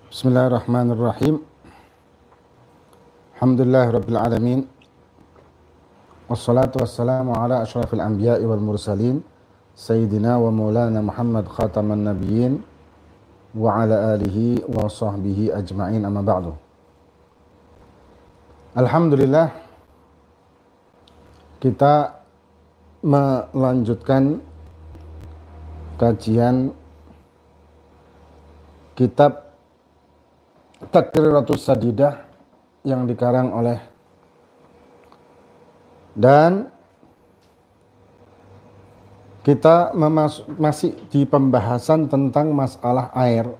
Bismillahirrahmanirrahim. Alhamdulillahirabbil alamin. Wassalatu wassalamu ala asyrafil anbiya'i wal mursalin sayyidina wa maulana Muhammad khataman nabiyyin wa ala alihi wa sahbihi ajma'in, amma ba'du. Alhamdulillah, kita melanjutkan kajian kitab Taqriratus Sadidah yang dikarang oleh, dan kita masih di pembahasan tentang masalah air.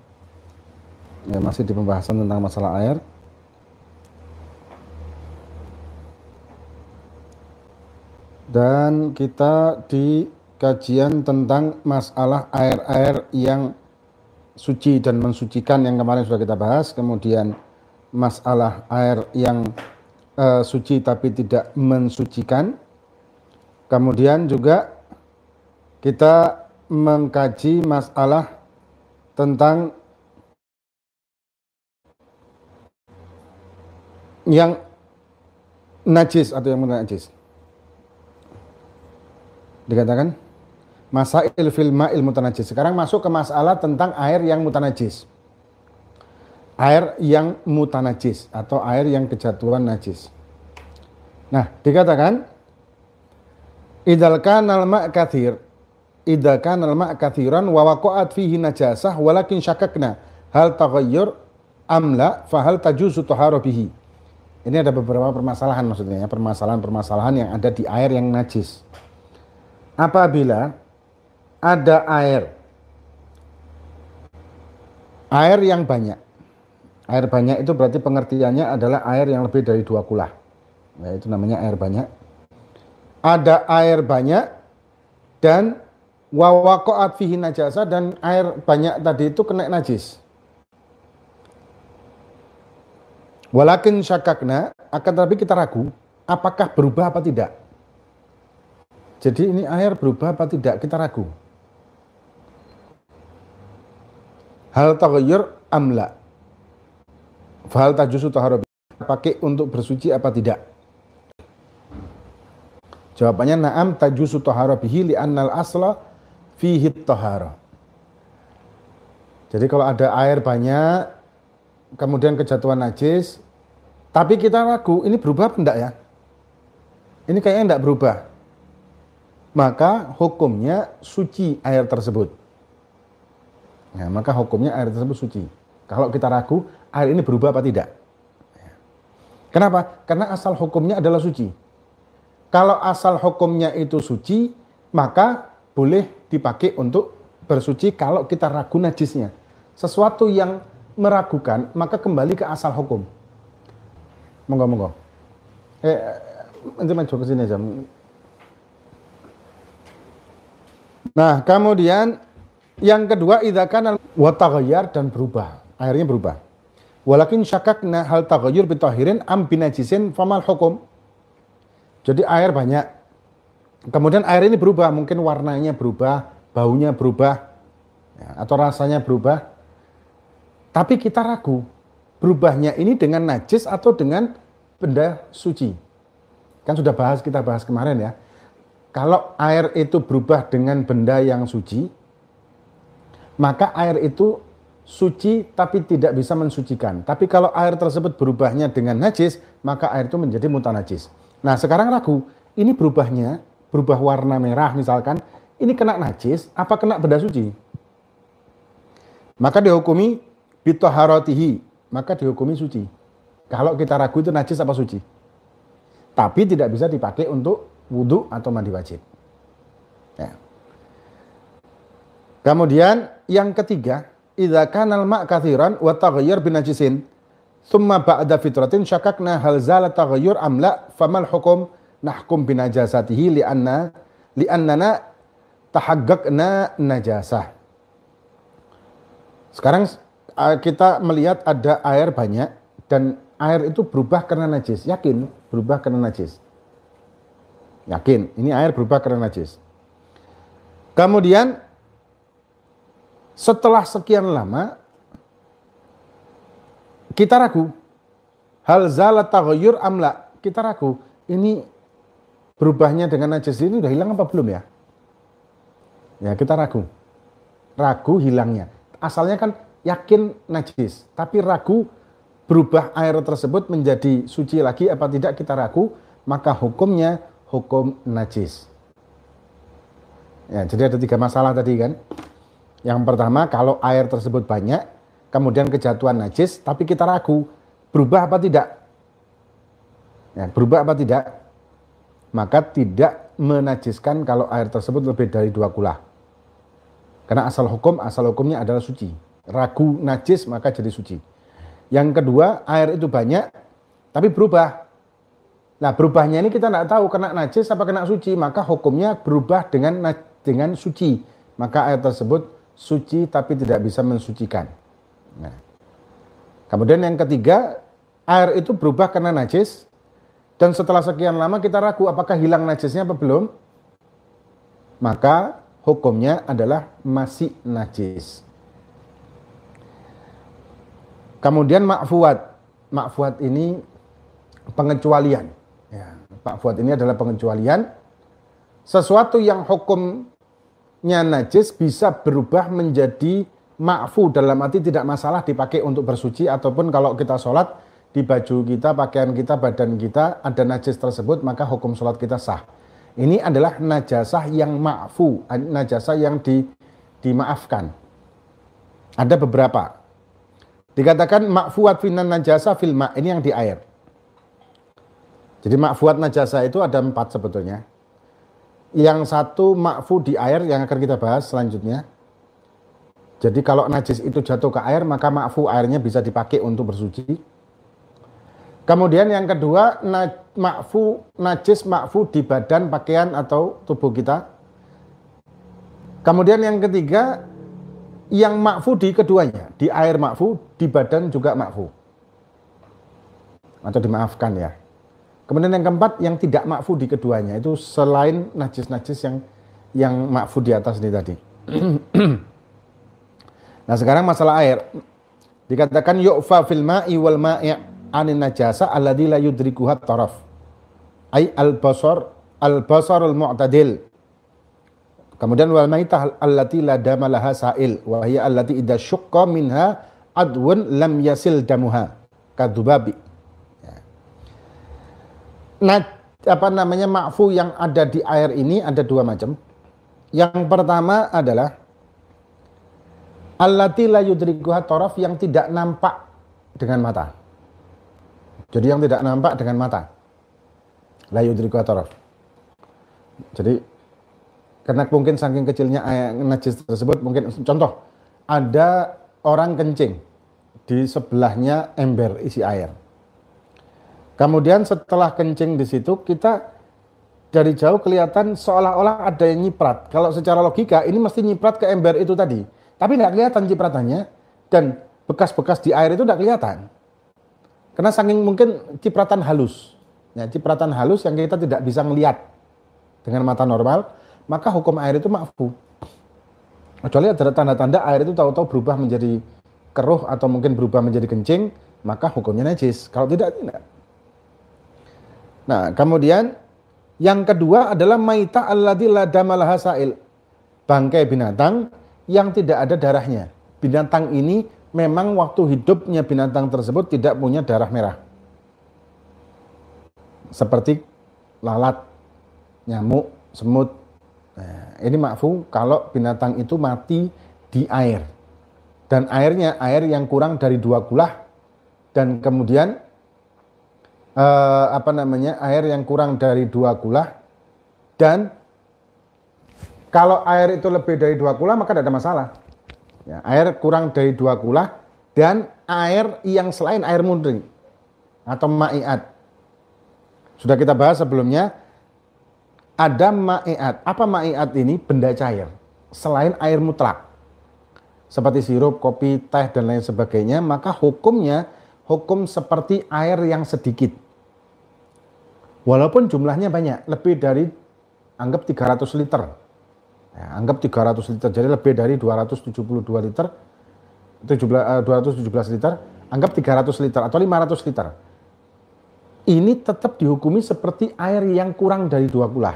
Ya, masih di pembahasan tentang masalah air. Dan kita di kajian tentang masalah air-air yang suci dan mensucikan yang kemarin sudah kita bahas. Kemudian masalah air yang suci tapi tidak mensucikan. Kemudian juga kita mengkaji masalah tentang yang najis atau yang najis. Dikatakan masail fil ma'il mutanajis. Sekarang masuk ke masalah tentang air yang mutanajis. Air yang mutanajis atau air yang kejatuhan najis. Nah, dikatakan idza kana al-ma' katsir, idza kana al-ma' katsiran wa waqa'at fihi najasah walakin syakakna hal taghayyur am la fa hal tajuzu taharah bihi. Ini ada beberapa permasalahan, maksudnya ya, permasalahan-permasalahan yang ada di air yang najis. Apabila ada air yang banyak. Air banyak itu berarti pengertiannya adalah air yang lebih dari 2 kulah. Nah, itu namanya air banyak. Ada air banyak dan wa waqa'at fihi najasa, dan air banyak tadi itu kena najis. Walakin syakakna, akan tetapi kita ragu apakah berubah apa tidak. Jadi ini air berubah apa tidak, kita ragu. Hal taghayyur amla, fahal tajuzu taharah, pakai untuk bersuci apa tidak. Jawabannya na'am tajuzu taharah bihi li'annal asla fihi taharah. Jadi kalau ada air banyak kemudian kejatuhan najis, tapi kita ragu ini berubah apa enggak ya, ini kayaknya enggak berubah, maka hukumnya suci air tersebut. Nah, maka hukumnya air tersebut suci. Kalau kita ragu air ini berubah apa tidak. Kenapa? Karena asal hukumnya adalah suci. Kalau asal hukumnya itu suci, maka boleh dipakai untuk bersuci kalau kita ragu najisnya. Sesuatu yang meragukan, maka kembali ke asal hukum. Monggo. Nanti maju ke sini aja. Nah, kemudian yang kedua, idza kana wa taghayyar, dan berubah, airnya berubah. Walakin syakakna hal taghayyur bi tahirin am binajisin famal hukum. Jadi air banyak, kemudian air ini berubah, mungkin warnanya berubah, baunya berubah, ya, atau rasanya berubah. Tapi kita ragu, berubahnya ini dengan najis atau dengan benda suci. Kan sudah kita bahas kemarin ya. Kalau air itu berubah dengan benda yang suci, maka air itu suci tapi tidak bisa mensucikan. Tapi kalau air tersebut berubahnya dengan najis, maka air itu menjadi mutanajis. Nah, sekarang ragu, ini berubah warna merah misalkan, ini kena najis apa kena benda suci? Maka dihukumi bitaharatihi, maka dihukumi suci. Kalau kita ragu itu najis apa suci. Tapi tidak bisa dipakai untuk wudu atau mandi wajib. Ya. Kemudian yang ketiga, idza kana al-ma' katsiran wa taghayyar binajisin thumma ba'da fitratin syakakna hal zala taghayyur am la famal hukum nahkum binajasatihi li'annana tahaqqaqna najasah. Sekarang kita melihat ada air banyak dan air itu berubah karena najis. Yakin berubah karena najis. Yakin, ini air berubah karena najis. Kemudian setelah sekian lama kita ragu. Hal zalat taghayyur amla, kita ragu. Ini berubahnya dengan najis ini udah hilang apa belum ya? Ya kita ragu. Ragu hilangnya. Asalnya kan yakin najis, tapi ragu berubah air tersebut menjadi suci lagi apa tidak kita ragu, maka hukumnya hukum najis. Ya, jadi ada 3 masalah tadi kan. Yang pertama, kalau air tersebut banyak, kemudian kejatuhan najis, tapi kita ragu, berubah apa tidak? Ya, berubah apa tidak? Maka tidak menajiskan kalau air tersebut lebih dari 2 kulah. Karena asal hukumnya adalah suci. Ragu najis maka jadi suci. Yang kedua, air itu banyak, tapi berubah. Nah, berubahnya ini kita tidak tahu kena najis apa kena suci, maka hukumnya berubah dengan suci. Maka air tersebut suci tapi tidak bisa mensucikan. Nah, kemudian yang ketiga, air itu berubah karena najis, dan setelah sekian lama kita ragu apakah hilang najisnya apa belum, maka hukumnya adalah masih najis. Kemudian ma'fuat. Ma'fuat ini pengecualian. Ya, ma'fuat ini adalah pengecualian. Sesuatu yang hukumnya najis bisa berubah menjadi ma'fu, dalam arti tidak masalah dipakai untuk bersuci, ataupun kalau kita sholat di baju kita, pakaian kita, badan kita ada najis tersebut, maka hukum sholat kita sah. Ini adalah najasah yang ma'fu, najasah yang dimaafkan. Ada beberapa. Dikatakan ma'fuat finan najasa fil ma', ini yang di air. Jadi ma'fuat najasa itu ada 4 sebetulnya. Yang satu ma'fu di air yang akan kita bahas selanjutnya. Jadi kalau najis itu jatuh ke air, maka ma'fu airnya bisa dipakai untuk bersuci. Kemudian yang kedua, najis ma'fu di badan, pakaian atau tubuh kita. Kemudian yang ketiga, yang ma'fu di keduanya, di air ma'fu, di badan juga ma'fu. Atau dimaafkan ya. Kemudian yang keempat, yang tidak ma'fu di keduanya, itu selain najis-najis yang ma'fu di atas ini tadi. Nah sekarang masalah air. Dikatakan yu'fa fil ma'i wal ma'i' anin najasa alladhi la yudrikuha taraf, ay al-basar al-mu'tadil. Kemudian wal maitah allati la dama laha sa'il wa hiya allati idza syaqqa minha adwun lam yasil damuha kadubabi. Nah, ma'fu yang ada di air ini ada 2 macam. Yang pertama adalah allati la yudrikuha taraf, yang tidak nampak dengan mata. Jadi yang tidak nampak dengan mata. La yudrikuha taraf. Jadi karena mungkin saking kecilnya air najis tersebut, mungkin contoh ada orang kencing di sebelahnya ember isi air. Kemudian setelah kencing di situ, kita dari jauh kelihatan seolah-olah ada yang nyiprat. Kalau secara logika ini mesti nyiprat ke ember itu tadi, tapi tidak kelihatan cipratannya, dan bekas-bekas di air itu tidak kelihatan. Karena saking mungkin cipratan halus, ya, cipratan halus yang kita tidak bisa melihat dengan mata normal, maka hukum air itu ma'fu. Kecuali ada tanda-tanda air itu tahu-tahu berubah menjadi keruh atau mungkin berubah menjadi kencing, maka hukumnya najis. Kalau tidak, tidak. Nah, kemudian yang kedua adalah maitah alladzi la damalaha sa'il, bangkai binatang yang tidak ada darahnya. Binatang ini memang waktu hidupnya binatang tersebut tidak punya darah merah. Seperti lalat, nyamuk, semut. Nah, ini ma'fu kalau binatang itu mati di air. Dan airnya air yang kurang dari 2 kulah, dan kemudian air yang kurang dari 2 kulah, dan kalau air itu lebih dari 2 kulah maka tidak ada masalah. Ya, air kurang dari 2 kulah dan air yang selain air murni atau ma'iat. Sudah kita bahas sebelumnya, ada ma'iat. Apa ma'iat ini? Benda cair selain air mutlak, seperti sirup, kopi, teh dan lain sebagainya, maka hukumnya hukum seperti air yang sedikit. Walaupun jumlahnya banyak, lebih dari anggap 300 liter. Ya, anggap 300 liter, jadi lebih dari 272 liter, 217 liter, anggap 300 liter atau 500 liter, ini tetap dihukumi seperti air yang kurang dari 2 kula.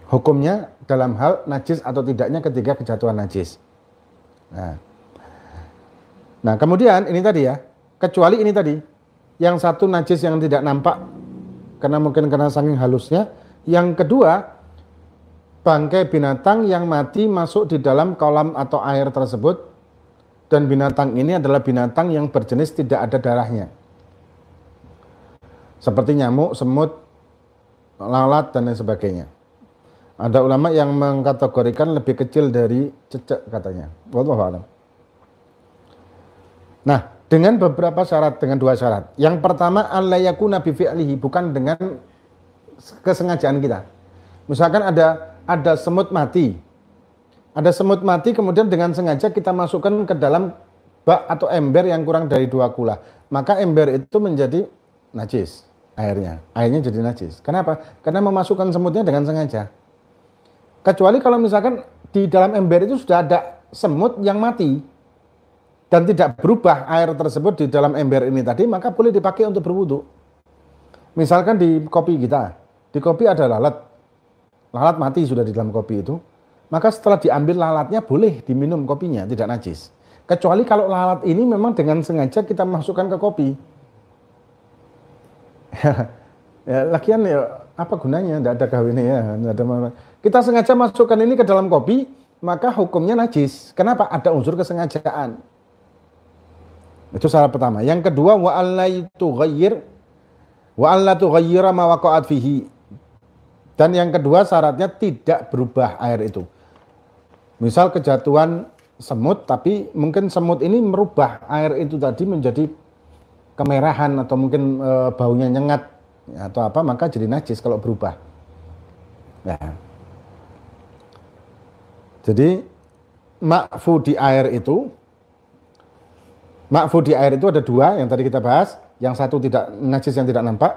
Hukumnya dalam hal najis atau tidaknya ketika kejatuhan najis. Nah, kemudian ini tadi ya, kecuali ini tadi, yang satu najis yang tidak nampak, karena mungkin karena saking halusnya. Yang kedua, bangkai binatang yang mati masuk di dalam kolam atau air tersebut, dan binatang ini adalah binatang yang berjenis tidak ada darahnya. Seperti nyamuk, semut, lalat, dan lain sebagainya. Ada ulama yang mengkategorikan lebih kecil dari cecek katanya. Wallahu a'lam. Nah, dengan beberapa syarat, dengan 2 syarat. Yang pertama, alla yakuna bi fi'lihi, bukan dengan kesengajaan kita. Misalkan ada semut mati. Ada semut mati kemudian dengan sengaja kita masukkan ke dalam bak atau ember yang kurang dari 2 kula. Maka ember itu menjadi najis airnya. Airnya jadi najis. Kenapa? Karena memasukkan semutnya dengan sengaja. Kecuali kalau misalkan di dalam ember itu sudah ada semut yang mati dan tidak berubah air tersebut di dalam ember ini tadi, maka boleh dipakai untuk berwudu. Misalkan di kopi kita, di kopi ada lalat. Lalat mati sudah di dalam kopi itu. Maka setelah diambil lalatnya boleh diminum kopinya, tidak najis. Kecuali kalau lalat ini memang dengan sengaja kita masukkan ke kopi. Ya, lagian ya apa gunanya? Tidak ada kawinnya ya. Kita sengaja masukkan ini ke dalam kopi, maka hukumnya najis. Kenapa? Ada unsur kesengajaan. Itu syarat pertama. Yang kedua, wa alla tughayyira ma waqa'at fihi. Dan yang kedua syaratnya tidak berubah air itu. Misal kejatuhan semut, tapi mungkin semut ini merubah air itu tadi menjadi kemerahan atau mungkin baunya nyengat atau apa, maka jadi najis kalau berubah. Ya. Jadi ma'fu di air itu ada 2 yang tadi kita bahas. Yang satu tidak najis yang tidak nampak.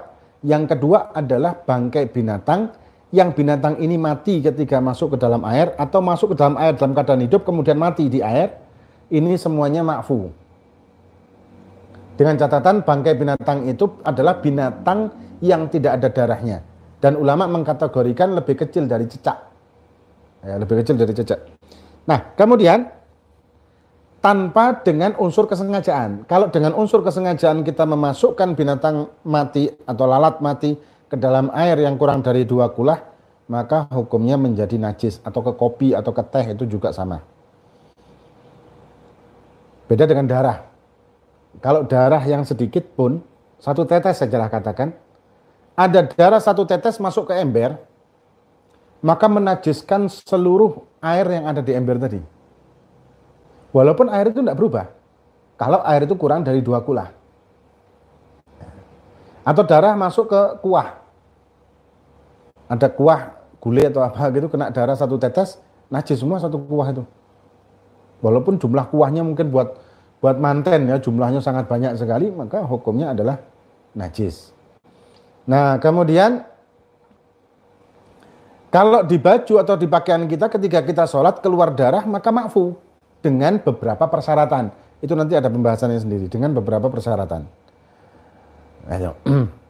Yang kedua adalah bangkai binatang yang binatang ini mati ketika masuk ke dalam air atau masuk ke dalam air dalam keadaan hidup kemudian mati di air. Ini semuanya ma'fu. Dengan catatan bangkai binatang itu adalah binatang yang tidak ada darahnya. Dan ulama mengkategorikan lebih kecil dari cecak. Ya, lebih kecil dari cecak. Nah, kemudian tanpa dengan unsur kesengajaan. Kalau dengan unsur kesengajaan kita memasukkan binatang mati atau lalat mati ke dalam air yang kurang dari 2 kulah, maka hukumnya menjadi najis. Atau ke kopi atau ke teh itu juga sama. Beda dengan darah. Kalau darah yang sedikit pun, 1 tetes sajalah katakan, ada darah 1 tetes masuk ke ember, maka menajiskan seluruh air yang ada di ember tadi. Walaupun air itu tidak berubah. Kalau air itu kurang dari 2 kula. Atau darah masuk ke kuah. Ada kuah gulai atau apa gitu, kena darah 1 tetes, najis semua 1 kuah itu. Walaupun jumlah kuahnya mungkin buat manten ya, jumlahnya sangat banyak sekali, maka hukumnya adalah najis. Nah, kemudian kalau di baju atau di pakaian kita ketika kita sholat keluar darah, maka ma'fu dengan beberapa persyaratan. Itu nanti ada pembahasannya sendiri dengan beberapa persyaratan. Ayo.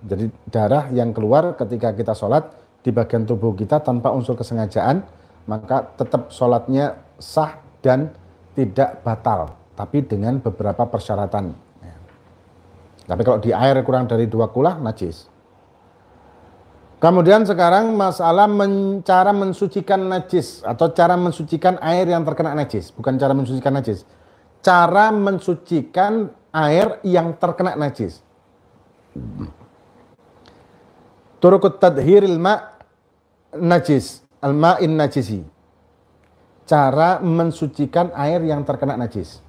Jadi darah yang keluar ketika kita sholat di bagian tubuh kita tanpa unsur kesengajaan, maka tetap sholatnya sah dan tidak batal, tapi dengan beberapa persyaratan. Tapi kalau di air kurang dari 2 kulah, najis. Kemudian sekarang masalah cara mensucikan najis atau cara mensucikan air yang terkena najis, bukan cara mensucikan najis. Cara mensucikan air yang terkena najis. Turukut tadhiril ma' najis, al-ma'in najisi. Cara mensucikan air yang terkena najis.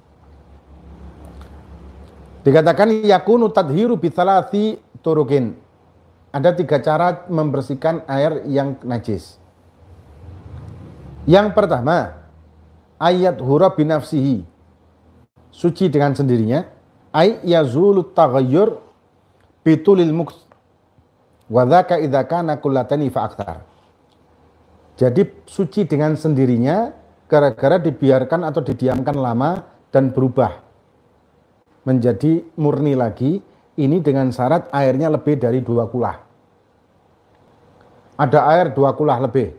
Dikatakan yakunu tadhiru bi thalathi turukin. Ada 3 cara membersihkan air yang najis. Yang pertama, ayat hura binafsihi. Suci dengan sendirinya. Ay yazulut taghayyur bitulil muks. Wadhaka idha kana kullatani fa'aktar. Jadi suci dengan sendirinya gara-gara dibiarkan atau didiamkan lama dan berubah. menjadi murni lagi, ini dengan syarat airnya lebih dari 2 kulah. Ada air 2 kulah lebih,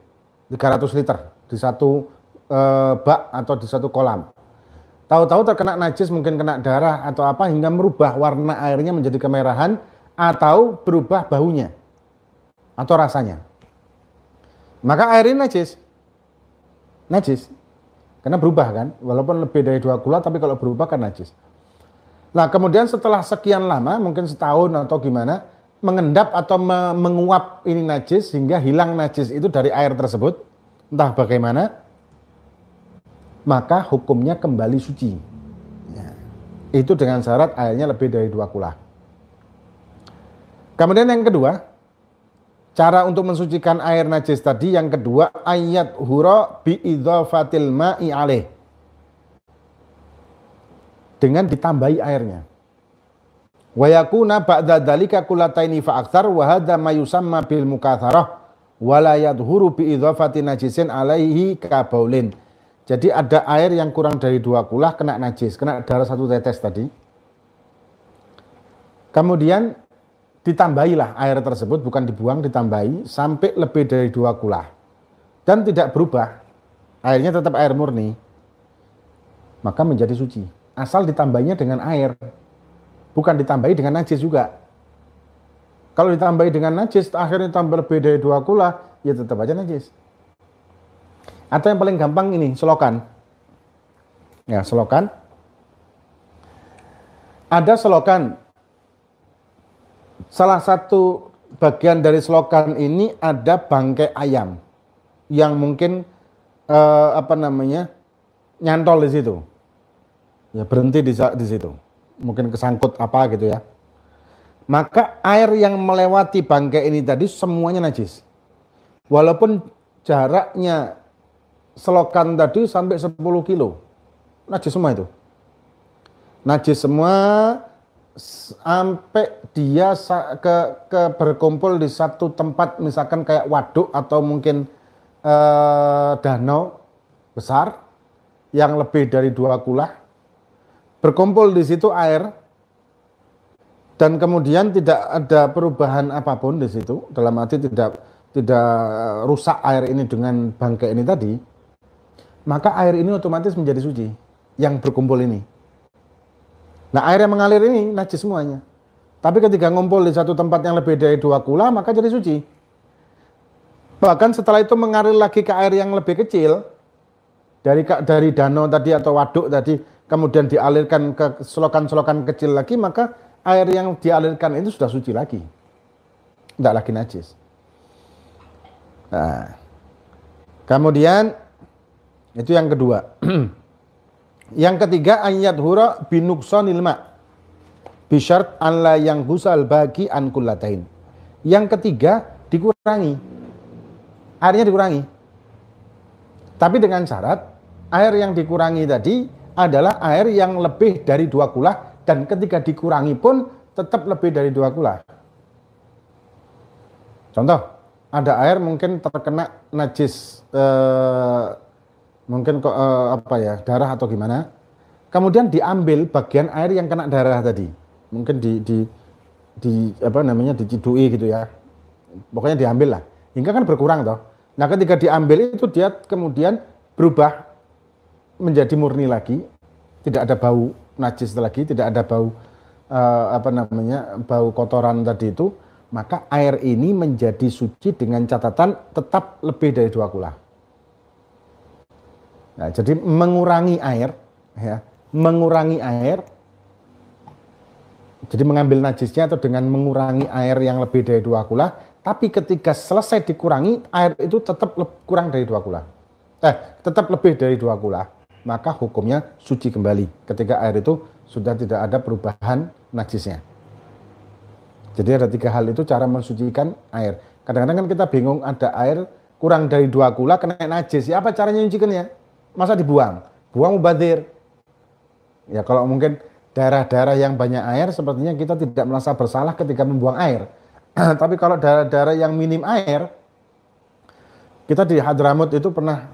300 liter di satu bak atau di satu kolam. Tahu-tahu terkena najis, mungkin kena darah atau apa, hingga merubah warna airnya menjadi kemerahan atau berubah baunya atau rasanya. Maka air ini najis. Najis. Karena berubah kan, walaupun lebih dari 2 kulah, tapi kalau berubah kan najis. Nah, kemudian setelah sekian lama, mungkin setahun atau gimana, mengendap atau menguap ini najis, sehingga hilang najis itu dari air tersebut, entah bagaimana, maka hukumnya kembali suci. Ya. Itu dengan syarat airnya lebih dari 2 kulah. Kemudian yang kedua, cara untuk mensucikan air najis tadi, yang kedua, ayat hura bi idhafatil ma'i alaih. Dengan ditambahi airnya. Wa yakuna ba'da dzalika kullataini fa aktsar wa hadza ma yusamma bil mukatsarah wa la yadhuru bi idhafati najisin alaihi ka baulin. Jadi ada air yang kurang dari 2 kulah kena najis, kena darah 1 tetes tadi. Kemudian ditambahilah air tersebut, bukan dibuang, ditambahi sampai lebih dari 2 kulah. Dan tidak berubah, airnya tetap air murni, maka menjadi suci. Asal ditambahinya dengan air, bukan ditambahi dengan najis juga. Kalau ditambahi dengan najis, akhirnya tambah lebih dari 2 kulah, ya tetap aja najis. Atau yang paling gampang ini, selokan. Ya, selokan. Ada selokan. Salah satu bagian dari selokan ini ada bangkai ayam yang mungkin nyantol di situ. Ya, berhenti di situ. Mungkin kesangkut apa gitu ya. Maka air yang melewati bangkai ini tadi semuanya najis. Walaupun jaraknya selokan tadi sampai 10 kilo. Najis semua itu. Najis semua sampai dia berkumpul di satu tempat, misalkan kayak waduk atau mungkin danau besar yang lebih dari 2 kulah. Berkumpul di situ air dan kemudian tidak ada perubahan apapun di situ, dalam arti tidak rusak air ini dengan bangkai ini tadi, maka air ini otomatis menjadi suci yang berkumpul ini. Nah, air yang mengalir ini najis semuanya. Tapi ketika ngumpul di satu tempat yang lebih dari 2 kulah, maka jadi suci. Bahkan setelah itu mengalir lagi ke air yang lebih kecil, dari danau tadi atau waduk tadi, kemudian dialirkan ke selokan-selokan kecil lagi, maka air yang dialirkan itu sudah suci lagi. Tidak lagi najis. Nah, kemudian, itu yang kedua. Yang ketiga, ayat hura binuksonil ma' bisyart an la yang husal bagi an kullatain. Yang ketiga, dikurangi. Airnya dikurangi. Tapi dengan syarat, air yang dikurangi tadi adalah air yang lebih dari 2 kulah, dan ketika dikurangi pun tetap lebih dari 2 kulah. Contoh, ada air mungkin terkena najis, mungkin darah atau gimana, kemudian diambil bagian air yang kena darah tadi, mungkin dicidui gitu ya, pokoknya diambil lah, hingga kan berkurang toh. Nah, ketika diambil itu dia kemudian berubah menjadi murni lagi, tidak ada bau najis lagi, tidak ada bau bau kotoran tadi itu, maka air ini menjadi suci dengan catatan tetap lebih dari 2 kulah. Nah, jadi mengurangi air, ya, mengurangi air, jadi mengambil najisnya atau dengan mengurangi air yang lebih dari 2 kulah, tapi ketika selesai dikurangi, air itu tetap kurang dari 2 kulah, tetap lebih dari 2 kulah, maka hukumnya suci kembali ketika air itu sudah tidak ada perubahan najisnya. Jadi ada 3 hal itu cara mensucikan air. Kadang-kadang kan kita bingung, ada air kurang dari 2 kulah kena najis, ya apa caranya menyucikannya? Masa dibuang? Buang mubadzir. Ya, kalau mungkin daerah-daerah yang banyak air, sepertinya kita tidak merasa bersalah ketika membuang air. Tapi kalau daerah-daerah yang minim air, kita di Hadramut itu pernah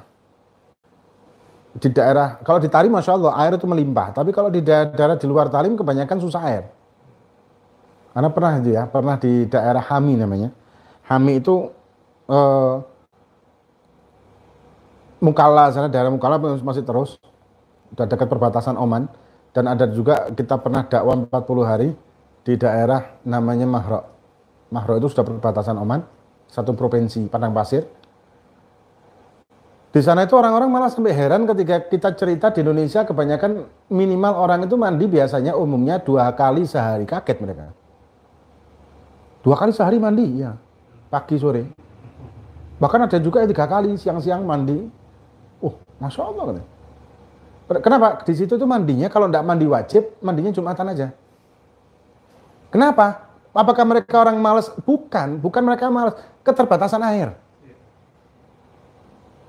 di daerah, kalau di Tarim Masya Allah air itu melimpah, tapi kalau di daerah di luar Tarim kebanyakan susah air. Karena pernah itu ya, pernah di daerah Hami namanya. Hami itu eh, Mukalla, sana daerah Mukalla masih terus, udah dekat perbatasan Oman. Dan ada juga kita pernah dakwah 40 hari di daerah namanya Mahro. Mahro itu sudah perbatasan Oman, satu provinsi Padang Pasir. Di sana itu orang-orang malah sampai heran ketika kita cerita di Indonesia kebanyakan minimal orang itu mandi biasanya umumnya 2 kali sehari. Kaget mereka. 2 kali sehari mandi, ya. Pagi sore. Bahkan ada juga yang 3 kali siang-siang mandi. Masya Allah. Kan? Kenapa? Di situ tuh mandinya kalau tidak mandi wajib, mandinya Jumatan aja. Kenapa? Apakah mereka orang malas? Bukan mereka malas. Keterbatasan air.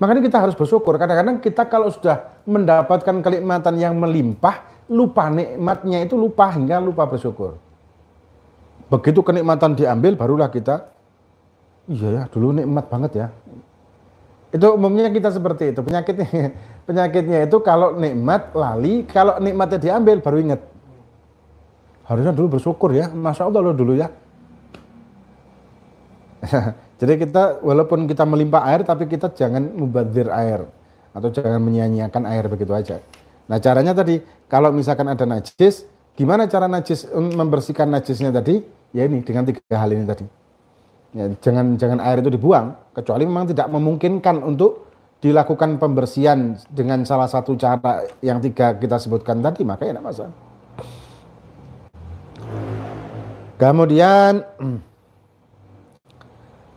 Makanya kita harus bersyukur. Kadang-kadang kita kalau sudah mendapatkan kenikmatan yang melimpah, lupa nikmatnya itu hingga lupa bersyukur. Begitu kenikmatan diambil, barulah kita, iya ya, dulu nikmat banget ya. Itu umumnya kita seperti itu. Penyakitnya itu kalau nikmat lali, kalau nikmatnya diambil baru ingat. Harusnya dulu bersyukur ya, Masya Allah loh dulu ya. Jadi kita walaupun kita melimpah air tapi kita jangan mubadzir air atau jangan menyia-nyiakan air begitu aja. Nah caranya tadi kalau misalkan ada najis, gimana cara membersihkan najisnya tadi? Ya ini dengan 3 hal ini tadi. Ya, jangan air itu dibuang kecuali memang tidak memungkinkan untuk dilakukan pembersihan dengan salah satu cara yang 3 kita sebutkan tadi, maka ya tidak masalah. Kemudian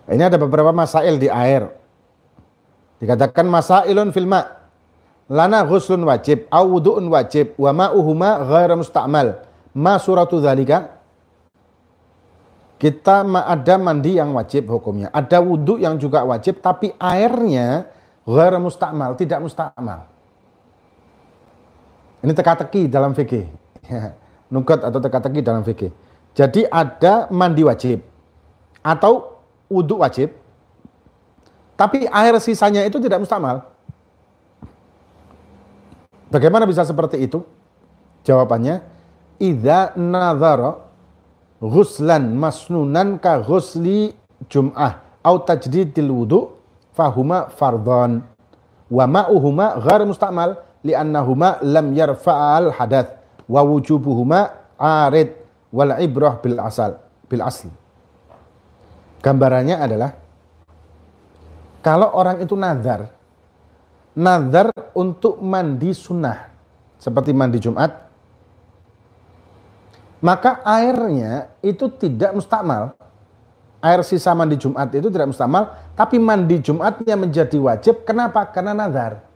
ini ada beberapa masail di air. Dikatakan masailun fil ma. Lana ghuslun wajib, au wudu'un wajib, wa ma'uhuma ghairu musta'mal. Ma suratu dzalika? Kita ada mandi yang wajib hukumnya. Ada wudu yang juga wajib, tapi airnya ghairu musta'mal, tidak musta'mal. Ini teka-teki dalam fikih. Nukat atau teka-teki dalam fikih. Jadi ada mandi wajib atau wudu wajib, tapi air sisanya itu tidak mustamal. Bagaimana bisa seperti itu? Jawabannya, idza nadhara ghuslan masnunan ka ghusli jum'ah au tajdidil wudu fahuma fardhan wa ma'uhuma ghair mustamal li'annahuma lam yarfa'al hadath wa wujubuhuma arid wal ibrah bil asl. Gambarannya adalah kalau orang itu nazar untuk mandi sunnah seperti mandi Jumat, maka airnya itu tidak mustakmal. Air sisa mandi Jumat itu tidak mustakmal, tapi mandi Jumatnya menjadi wajib. Kenapa? Karena nazar.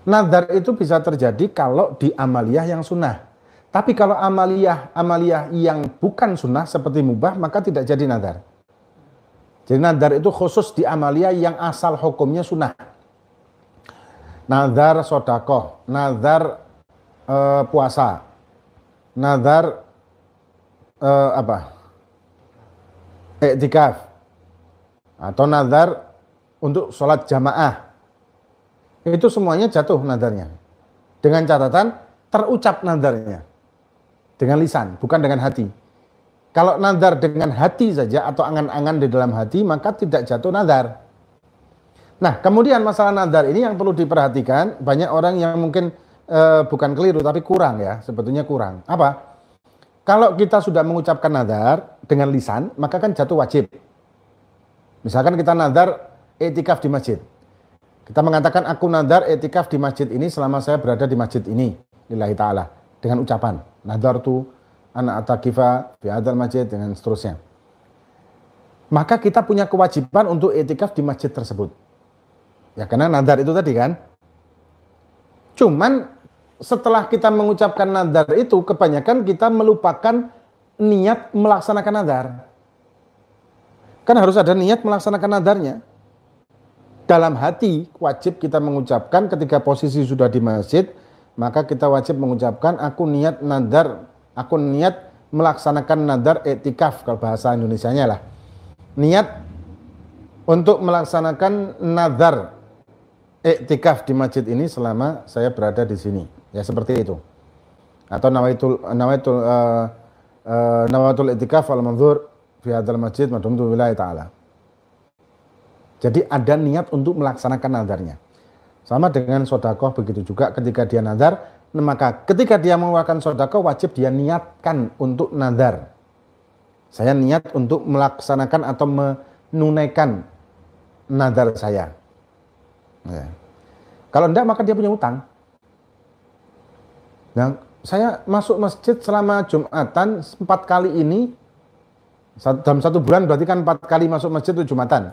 Nazar itu bisa terjadi kalau di amaliyah yang sunnah. Tapi kalau amaliyah yang bukan sunnah seperti mubah, maka tidak jadi nazar. Jadi nazar itu khusus di amaliyah yang asal hukumnya sunnah. Nazar sodakoh, nazar puasa, nazar iktikaf, atau nazar untuk sholat jamaah. Itu semuanya jatuh nazarnya. Dengan catatan terucap nazarnya. Dengan lisan, bukan dengan hati. Kalau nazar dengan hati saja atau angan-angan di dalam hati, maka tidak jatuh nazar. Nah, kemudian masalah nazar ini yang perlu diperhatikan. Banyak orang yang mungkin bukan keliru, tapi kurang ya. Sebetulnya kurang. Apa? Kalau kita sudah mengucapkan nazar dengan lisan, maka kan jatuh wajib. Misalkan kita nazar iktikaf di masjid. Kita mengatakan aku nazar iktikaf di masjid ini selama saya berada di masjid ini. Lillahi ta'ala. Dengan ucapan nadartu ana atakifa fi hadzal masjid dengan seterusnya. Maka kita punya kewajiban untuk iktikaf di masjid tersebut. Ya karena nadar itu tadi kan. Cuman setelah kita mengucapkan nadar itu kebanyakan kita melupakan niat melaksanakan nadar. Kan harus ada niat melaksanakan nadarnya. Dalam hati wajib kita mengucapkan ketika posisi sudah di masjid, maka kita wajib mengucapkan aku niat nadar, aku niat melaksanakan nadar iktikaf kalau bahasa Indonesianya lah. Niat untuk melaksanakan nadar iktikaf di masjid ini selama saya berada di sini. Ya seperti itu. Atau nawaitul iktikaf wal manzur fi hadzal masjid madumtu billahi taala. Jadi ada niat untuk melaksanakan nadarnya. Sama dengan sedekah begitu juga ketika dia nadar, maka ketika dia mengeluarkan sedekah wajib dia niatkan untuk nadar. Saya niat untuk melaksanakan atau menunaikan nadar saya. Ya. Kalau enggak maka dia punya utang. Nah, saya masuk masjid selama Jumatan 4 kali ini, dalam 1 bulan berarti kan 4 kali masuk masjid itu Jumatan.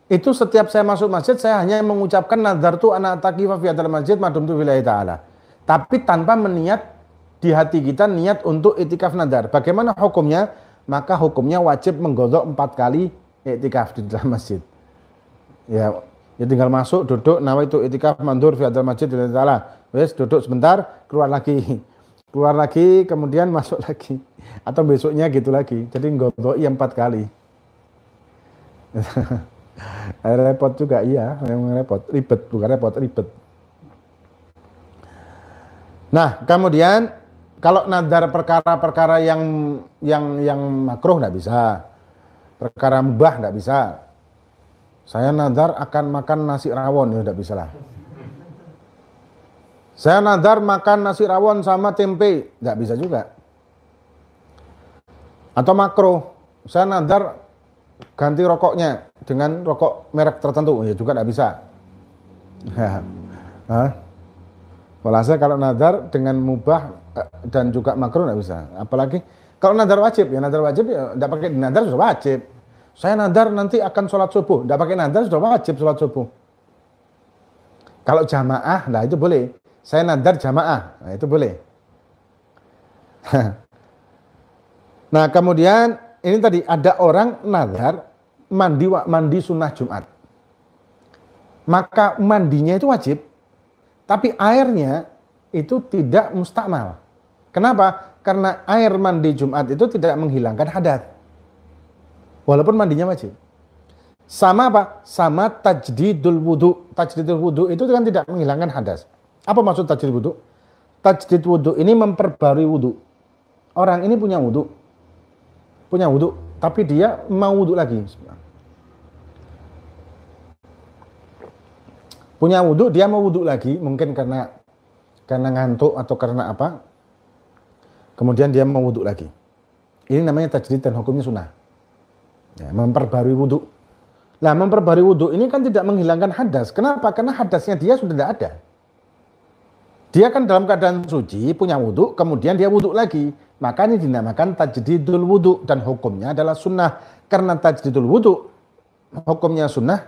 Itu setiap saya masuk masjid saya hanya mengucapkan nadar tu ana taqifa fi hadzal masjid madumtu billahi taala. Tapi tanpa meniat di hati kita niat untuk iktikaf nadar. Bagaimana hukumnya? Maka hukumnya wajib menggodok 4 kali iktikaf di dalam masjid. Ya tinggal masuk, duduk, nawaitu iktikaf mandur fi hadzal masjid billahi taala. Wes duduk sebentar, keluar lagi, kemudian masuk lagi, atau besoknya gitu lagi. Jadi nggodoi 4 kali. Repot juga, iya, memang repot, ribet, bukan repot, ribet. Nah, kemudian kalau nadar perkara-perkara yang makruh nggak bisa, perkara mubah nggak bisa. Saya nadar akan makan nasi rawon, ya nggak bisa lah. Saya nadar makan nasi rawon sama tempe, nggak bisa juga. Atau makruh, saya nadar ganti rokoknya dengan rokok merek tertentu, ya juga nggak bisa. Walhasil kalau nadar dengan mubah dan juga makruh nggak bisa. Apalagi kalau nadar wajib ya nggak pakai nadar sudah wajib. Saya nadar nanti akan sholat subuh, nggak pakai nadar sudah wajib sholat subuh. Kalau jamaah, nah itu boleh. Saya nadar jamaah, nah itu boleh. Nah kemudian ini tadi ada orang nadar mandi sunnah Jumat. Maka mandinya itu wajib, tapi airnya itu tidak mustakmal. Kenapa? Karena air mandi Jumat itu tidak menghilangkan hadas. Walaupun mandinya wajib. Sama apa? Sama tajdidul wudu. Tajdidul wudu itu kan tidak menghilangkan hadas. Apa maksud tajdid wudu? Tajdid wudu ini memperbarui wudu. Orang ini punya wudu, tapi dia mau wudu lagi. Punya wudu, dia mau wudu lagi, mungkin karena ngantuk atau karena apa. Kemudian dia mau wudu lagi. Ini namanya tajdid dan hukumnya sunnah. Ya, memperbarui wudu. Nah, memperbarui wudu ini kan tidak menghilangkan hadas. Kenapa? Karena hadasnya dia sudah tidak ada. Dia kan dalam keadaan suci, punya wudu, kemudian dia wudu lagi. Maka ini dinamakan tajdidul wudu dan hukumnya adalah sunnah. Karena tajdidul wudu hukumnya sunnah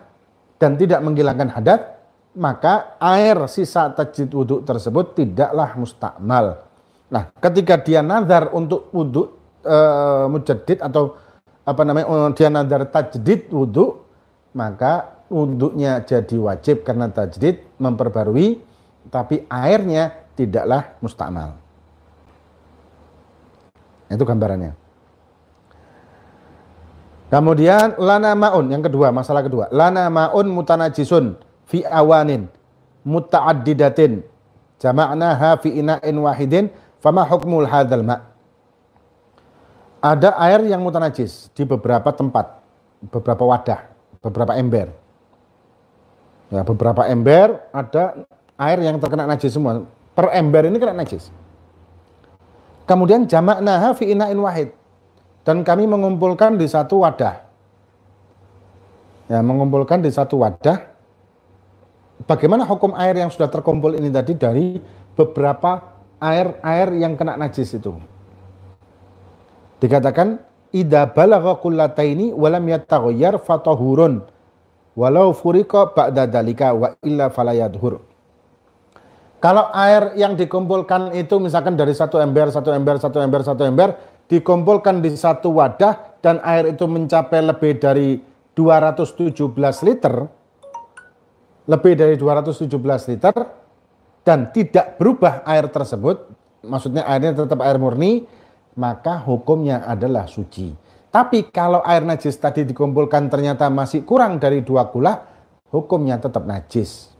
dan tidak menghilangkan hadas, maka air sisa tajdid wudu tersebut tidaklah mustakmal. Nah, ketika dia nazar untuk wudu mujaddid atau dia nazar tajdid wudu, maka wudunya jadi wajib karena tajdid memperbarui, tapi airnya tidaklah mustakmal. Itu gambarannya. Kemudian lana maun, yang kedua, masalah kedua. Lana maun mutanajisun fi awanin muta'addidatin jama'naha fi ina'in wahidin fama hukmul hadzal ma'. Ada air yang mutanajis di beberapa tempat, beberapa wadah, beberapa ember. Ya, beberapa ember ada air yang terkena najis semua. Per ember ini kena najis. Kemudian jama'naha fi ina'in wahid. Dan kami mengumpulkan di satu wadah. Ya, mengumpulkan di satu wadah. Bagaimana hukum air yang sudah terkumpul ini tadi dari beberapa air yang kena najis itu? Dikatakan idza balagha qullataini wa lam yataghayyar fatahurun walau furiqa ba'da dzalika wa illa fala yadhur. Kalau air yang dikumpulkan itu misalkan dari satu ember dikumpulkan di satu wadah dan air itu mencapai lebih dari 217 liter, dan tidak berubah air tersebut, maksudnya airnya tetap air murni, maka hukumnya adalah suci. Tapi kalau air najis tadi dikumpulkan ternyata masih kurang dari 2 kula, hukumnya tetap najis.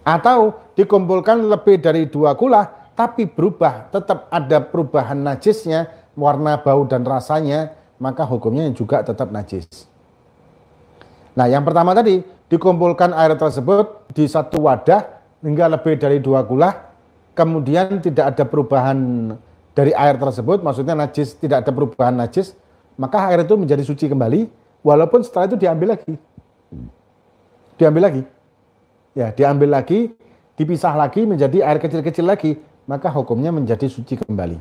Atau dikumpulkan lebih dari 2 kulah tapi berubah, tetap ada perubahan najisnya, warna, bau dan rasanya, maka hukumnya juga tetap najis. Nah, yang pertama tadi, dikumpulkan air tersebut di satu wadah hingga lebih dari 2 kulah, kemudian tidak ada perubahan dari air tersebut, maksudnya najis, tidak ada perubahan najis, maka air itu menjadi suci kembali, walaupun setelah itu diambil lagi. Diambil lagi. Ya, diambil lagi, dipisah lagi menjadi air kecil-kecil lagi, maka hukumnya menjadi suci kembali.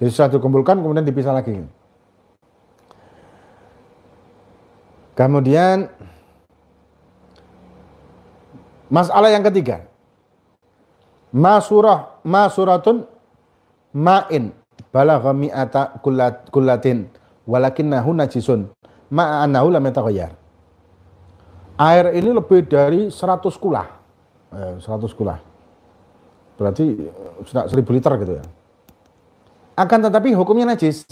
Jadi setelah dikumpulkan kemudian dipisah lagi. Kemudian masalah yang ketiga, masuratun ma'in balagha mi'ata kullatin walakinnahu najisun ma'anahu lam yataghayyar. Air ini lebih dari 100 kulah. 100 kulah. Berarti sudah 1000 liter gitu ya. Akan tetapi hukumnya najis.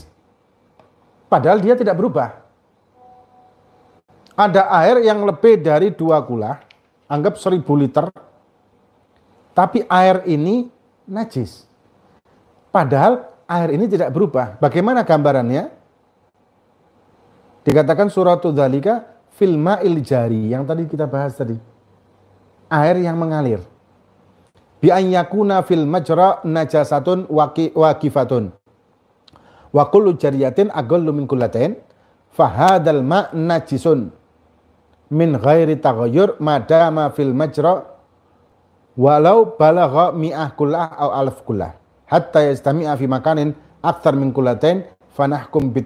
Padahal dia tidak berubah. Ada air yang lebih dari 2 kulah, anggap 1000 liter, tapi air ini najis. Padahal air ini tidak berubah. Bagaimana gambarannya? Dikatakan suratul dzalika fil ma'il jari, yang tadi kita bahas tadi. Air yang mengalir. Bi an yakuna fil majra najasatun waqifatun. Wa kullu jariyatin aqallu min kullatain fa hadzal ma' najisun min ghairi taghayyur madama fil majra walau balagha mi'ah kullah aw alf kullah hatta yastami'a fi makanin akthar min kullatain fanahkum bi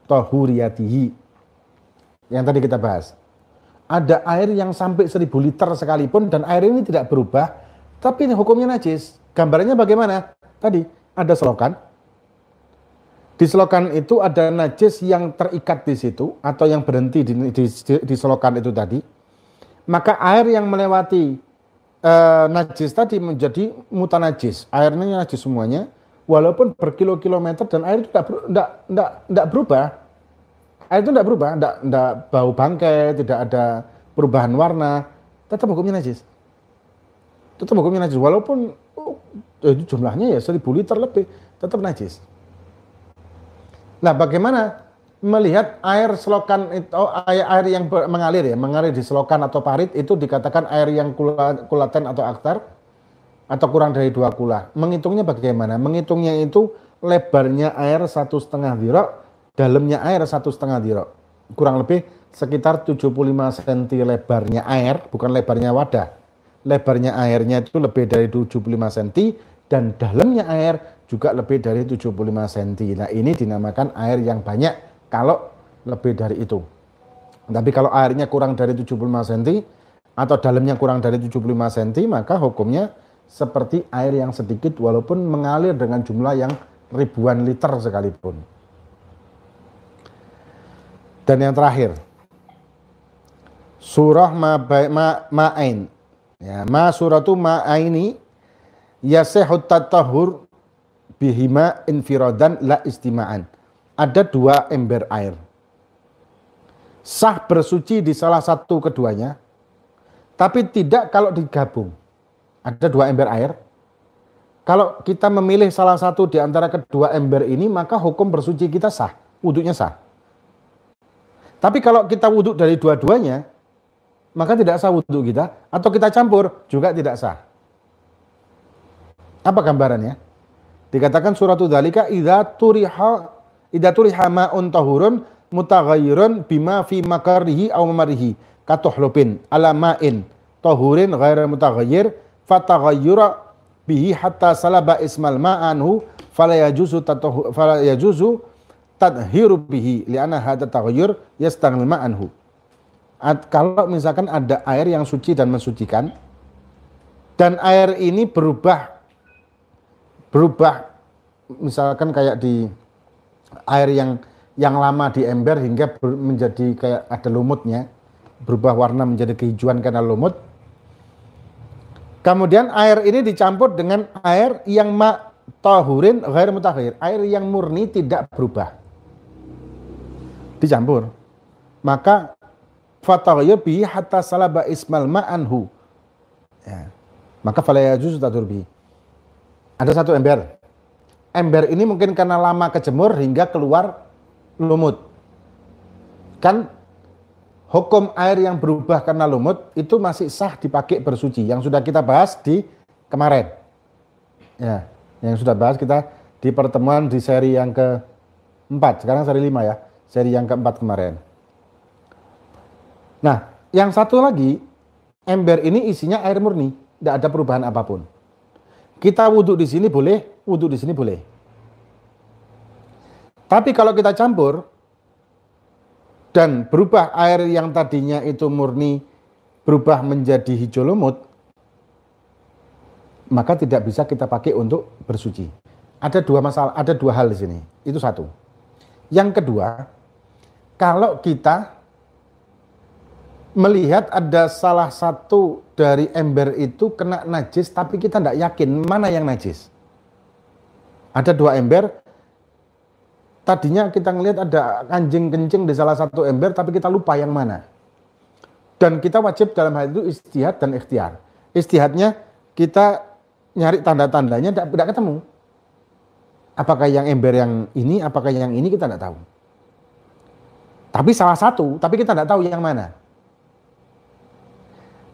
tahuriyatihi. Yang tadi kita bahas, ada air yang sampai 1000 liter sekalipun dan air ini tidak berubah, tapi ini hukumnya najis. Gambarannya bagaimana? Tadi ada selokan, di selokan itu ada najis yang terikat di situ atau yang berhenti di selokan itu tadi, maka air yang melewati najis tadi menjadi mutanajis, airnya najis semuanya, walaupun berkilo-kilometer dan air itu tidak berubah. Air itu tidak berubah, tidak bau bangkai, tidak ada perubahan warna, tetap hukumnya najis. Tetap hukumnya najis, walaupun jumlahnya ya 1000 liter lebih, tetap najis. Nah, bagaimana melihat air selokan itu, air yang mengalir ya, mengalir di selokan atau parit itu dikatakan air yang kulaten atau aktar atau kurang dari 2 kulah. Menghitungnya bagaimana? Menghitungnya itu lebarnya air 1,5 dirok, dalamnya air 1,5 dirok, kurang lebih sekitar 75 cm lebarnya air, bukan lebarnya wadah. Lebarnya airnya itu lebih dari 75 cm dan dalamnya air juga lebih dari 75 cm. Nah, ini dinamakan air yang banyak kalau lebih dari itu. Tapi kalau airnya kurang dari 75 cm atau dalamnya kurang dari 75 cm, maka hukumnya seperti air yang sedikit walaupun mengalir dengan jumlah yang ribuan liter sekalipun. Dan yang terakhir, surah ma'ain. Ya, ma suratu ma'aini yasihut tatahur bihima infiradan la istima'an. Ada 2 ember air. Sah bersuci di salah satu keduanya, tapi tidak kalau digabung. Ada 2 ember air. Kalau kita memilih salah satu di antara kedua ember ini, maka hukum bersuci kita sah, wudhunya sah. Tapi kalau kita wudhu dari dua-duanya, maka tidak sah wudhu kita, atau kita campur juga tidak sah. Apa gambarannya? Dikatakan suratul dzalika idza turiha ma'un tahurun mutaghayyirun bima fi makarihi aw mamarihi katuhlubin ala ma'in tahurin ghairu mutaghayyir fataghayyura bihi hatta salaba ismal ma'anhu fala yajuzu tadhiru bihi li'anna hadza taghayyur yastaghni ma'anhu. Kalau misalkan ada air yang suci dan mensucikan dan air ini berubah misalkan kayak di air yang lama di ember hingga menjadi kayak ada lumutnya, berubah warna menjadi kehijauan karena lumut. Kemudian air ini dicampur dengan air yang tahurin ghair mutaghayyir, air yang murni tidak berubah, dicampur, maka fataghayyur bihi hatta salaba ismal ma'anhu, Ya. Maka fala yajuzu tathur bihi. Ada satu ember. Ember ini mungkin karena lama kejemur hingga keluar lumut. Kan hukum air yang berubah karena lumut itu masih sah dipakai bersuci. Yang sudah kita bahas di kemarin. Ya, yang sudah bahas kita di pertemuan di seri yang ke-4. Sekarang seri 5 ya. Seri yang ke-4 kemarin. Nah, yang satu lagi, ember ini isinya air murni, tidak ada perubahan apapun. Kita wudhu di sini boleh, wudhu di sini boleh. Tapi kalau kita campur dan berubah air yang tadinya itu murni berubah menjadi hijau lumut, maka tidak bisa kita pakai untuk bersuci. Ada dua masalah, ada dua hal di sini. Itu satu. Yang kedua, kalau kita melihat ada salah satu dari ember itu kena najis, tapi kita tidak yakin mana yang najis. Ada dua ember, tadinya kita ngelihat ada anjing kencing di salah satu ember, tapi kita lupa yang mana. Dan kita wajib dalam hal itu ijtihad dan ikhtiar. Ijtihadnya kita nyari tanda-tandanya, tidak ketemu. Apakah yang ember yang ini, apakah yang ini, kita tidak tahu. Tapi salah satu, tapi kita tidak tahu yang mana.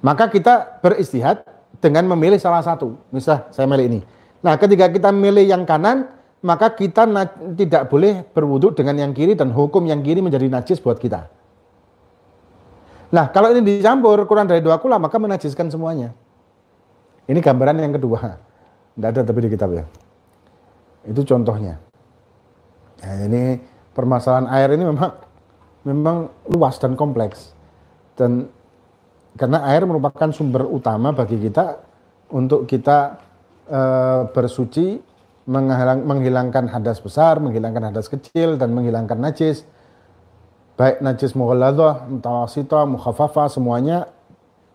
Maka kita beristihad dengan memilih salah satu. Misal saya milih ini. Nah, ketika kita memilih yang kanan, maka kita tidak boleh berwudu dengan yang kiri dan hukum yang kiri menjadi najis buat kita. Nah, kalau ini dicampur kurang dari 2 kula, maka menajiskan semuanya. Ini gambaran yang kedua. Tidak ada tapi di kitab ya. Itu contohnya. Nah, ini permasalahan air ini memang luas dan kompleks. Dan karena air merupakan sumber utama bagi kita untuk kita bersuci, menghilangkan hadas besar, menghilangkan hadas kecil, dan menghilangkan najis. Baik najis mughalladhah, mutawassithah, mukhaffafah, semuanya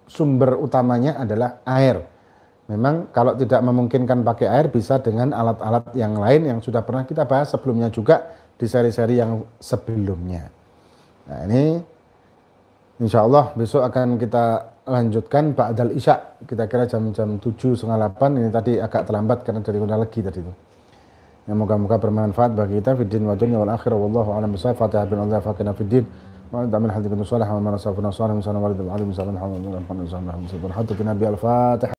sumber utamanya adalah air. Memang kalau tidak memungkinkan pakai air, bisa dengan alat-alat yang lain yang sudah pernah kita bahas sebelumnya juga di seri-seri yang sebelumnya. Nah, ini insya Allah besok akan kita lanjutkan ba'dal isya, kita kira jam-jam 7.30, 8. Ini tadi agak terlambat karena dari kota lagi tadi itu. Yang moga-moga bermanfaat bagi kita fiddin wa dunya wal akhirah. Wallahu a'lam bishawab. Fatihah bin Allah faqina fiddin wa ta'min hadithu salih wa man asafuna salih wa sallam wa alim sallam wa sallam wa sallam wa sallam wa sallam wa sallam wa sallam wa sallam wa sallam wa sallam wa sallam wa sallam